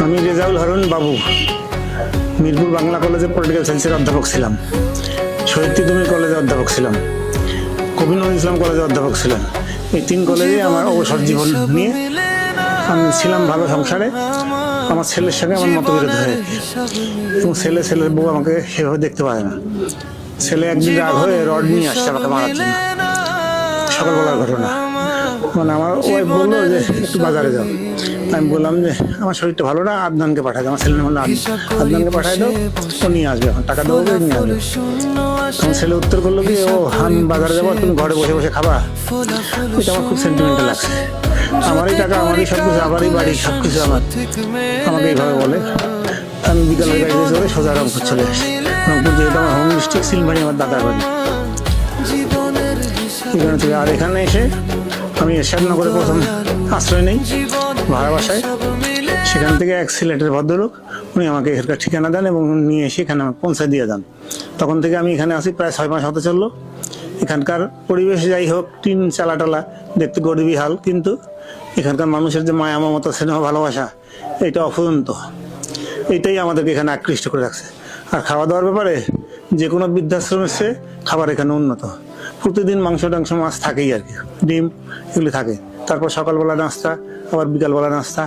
আমি রেজাউল হারুন বাবু মিরপুর বাংলা কলেজে পলিটিক্যাল সায়েন্সের অধ্যাপক ছিলাম, শহীদ তিতুমির কলেজে অধ্যাপক ছিলাম, কবি নজরুল ইসলাম কলেজে অধ্যাপক ছিলাম। এই 3 কলেজে আমার অবসর জীবন নিয়ে আমি ছিলাম ভালো সংসারে। আমার ছেলের সঙ্গে আমার মতবিরোধ হয়ে, এবং ছেলের বউ আমাকে সেভাবে দেখতে পারে না। ছেলে একদিন রাগ হয়ে রড নিয়ে আসছে আমাকে মারার জন্য, সকালবেলার ঘটনা। মানে আমার ওয়াইফ বললো যে একটু বাজারে যাও। আমি বললাম যে আমার শরীরটা ভালো না, আদনানকে পাঠাই দাও, আমার ছেলের বললো আদনানকে পাঠাই দাও, ও নিয়ে আসবে, এখন টাকা দেবো নিয়ে আসবে। তখন ছেলে উত্তর করলো কি, ও আমি বাজারে যাবো, তুমি ঘরে বসে বসে খাবা। এটা আমার খুব সেন্টিমেন্টাল লাগছে। আমারই টাকা, আমারই সব কিছু, আমারই বাড়ি, সব কিছু আমার, আমাকে এইভাবে বলে। আমি বিকালের গাড়িতে চলে সোজা রংপুর চলে আসি। রংপুর যেহেতু আমার হোম ডিস্ট্রিক্ট, সিলবাড়ি আমার দাদার বাড়ি। এখানে থেকে আর এখানে এসে আমি এরশাদনগরে প্রথম আশ্রয় নেই ভাড়া বাসায়। সেখান থেকে এক সিলেটের ভদ্রলোক, উনি আমাকে এখানকার ঠিকানা দেন এবং নিয়ে এসে এখানে আমাকে পৌঁছে দিয়ে যান। তখন থেকে আমি এখানে আসি, প্রায় 6 মাস হতে চললো। এখানকার পরিবেশ যাই হোক, টিন চালাটালা, দেখতে গরিবই হাল, কিন্তু এখানকার মানুষের যে মায়া মমতা, স্নেহ, ভালোবাসা, এটা অফুরন্ত। এইটাই আমাদেরকে এখানে আকৃষ্ট করে রাখছে। আর খাওয়া দাওয়ার ব্যাপারে যে কোনো বৃদ্ধাশ্রমের চেয়ে খাবার এখানে উন্নত। প্রতিদিন মাংস টাংস মাছ থাকেই আর কি, ডিম এগুলি থাকে। তারপর সকালবেলা নাস্তা, আবার বিকালবেলা নাস্তা।